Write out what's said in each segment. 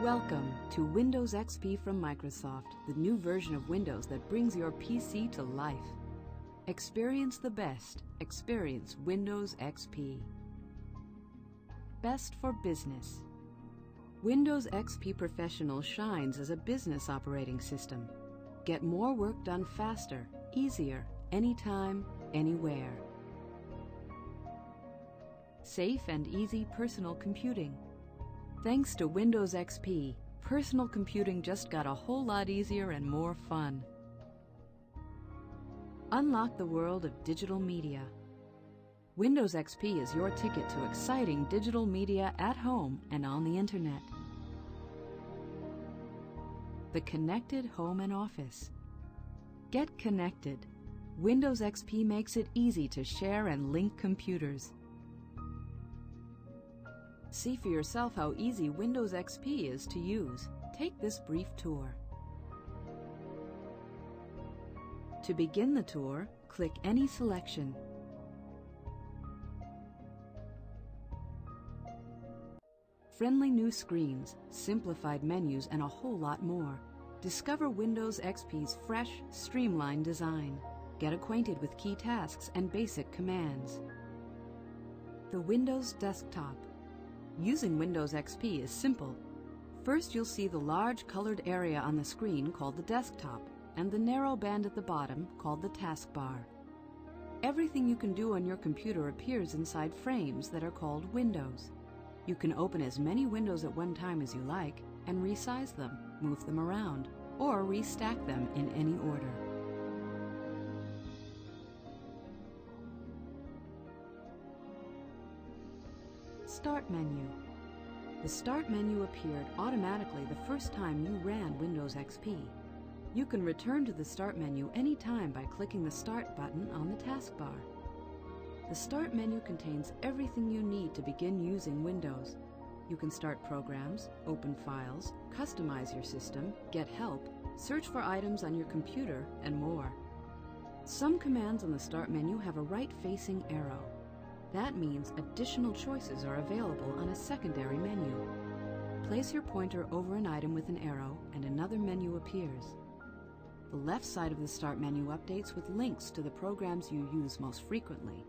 Welcome to Windows XP from Microsoft, the new version of Windows that brings your PC to life. Experience the best. Experience Windows XP. Best for business. Windows XP Professional shines as a business operating system. Get more work done faster, easier, anytime, anywhere. Safe and easy personal computing. Thanks to Windows XP, personal computing just got a whole lot easier and more fun. Unlock the world of digital media. Windows XP is your ticket to exciting digital media at home and on the Internet. The connected home and office. Get connected. Windows XP makes it easy to share and link computers. See for yourself how easy Windows XP is to use. Take this brief tour. To begin the tour, click any selection. Friendly new screens, simplified menus, and a whole lot more. Discover Windows XP's fresh, streamlined design. Get acquainted with key tasks and basic commands. The Windows desktop. Using Windows XP is simple. First, you'll see the large colored area on the screen called the desktop and the narrow band at the bottom called the taskbar. Everything you can do on your computer appears inside frames that are called windows. You can open as many windows at one time as you like and resize them, move them around, or restack them in any order. Start menu. The Start menu appeared automatically the first time you ran Windows XP. You can return to the Start menu anytime by clicking the Start button on the taskbar. The Start menu contains everything you need to begin using Windows. You can start programs, open files, customize your system, get help, search for items on your computer, and more. Some commands on the Start menu have a right-facing arrow. That means additional choices are available on a secondary menu. Place your pointer over an item with an arrow and another menu appears. The left side of the Start menu updates with links to the programs you use most frequently.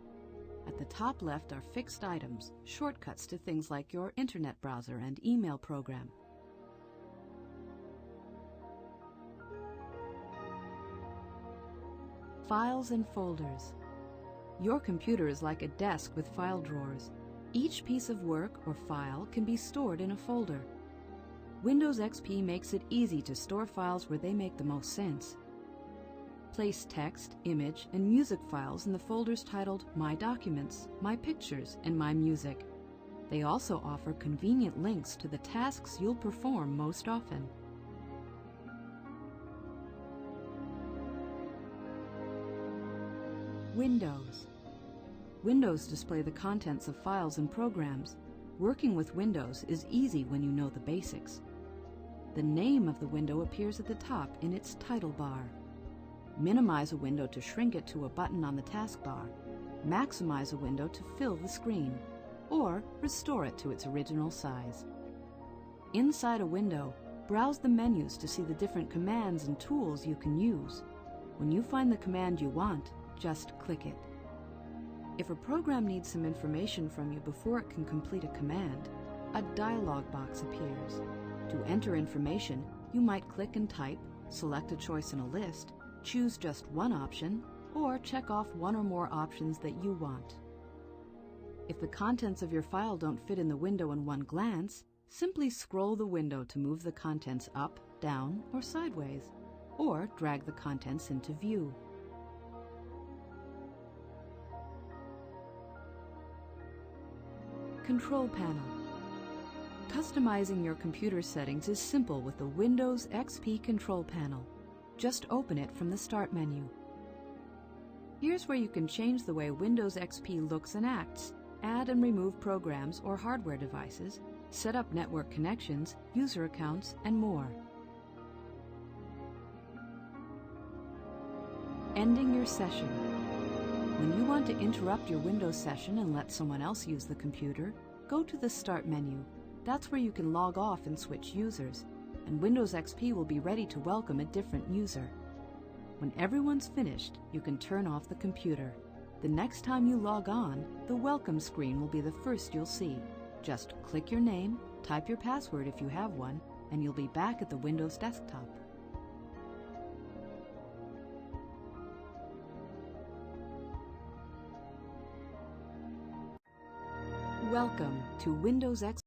At the top left are fixed items, shortcuts to things like your internet browser and email program. Files and folders. Your computer is like a desk with file drawers. Each piece of work or file can be stored in a folder. Windows XP makes it easy to store files where they make the most sense. Place text, image, and music files in the folders titled My Documents, My Pictures, and My Music. They also offer convenient links to the tasks you'll perform most often. Windows. Windows display the contents of files and programs. Working with Windows is easy when you know the basics. The name of the window appears at the top in its title bar. Minimize a window to shrink it to a button on the taskbar. Maximize a window to fill the screen, or restore it to its original size. Inside a window, browse the menus to see the different commands and tools you can use. When you find the command you want, just click it. If a program needs some information from you before it can complete a command, a dialog box appears. To enter information, you might click and type, select a choice in a list, choose just one option, or check off one or more options that you want. If the contents of your file don't fit in the window in one glance, simply scroll the window to move the contents up, down, or sideways, or drag the contents into view. Control panel. Customizing your computer settings is simple with the Windows XP control panel. Just open it from the Start menu. Here's where you can change the way Windows XP looks and acts, add and remove programs or hardware devices, set up network connections, user accounts, and more. Ending your session. When you want to interrupt your Windows session and let someone else use the computer, go to the Start menu, That's where you can log off and switch users, and Windows XP will be ready to welcome a different user. When everyone's finished, you can turn off the computer. The next time you log on, the welcome screen will be the first you'll see. Just click your name, type your password if you have one, and you'll be back at the Windows desktop. Welcome to Windows XP.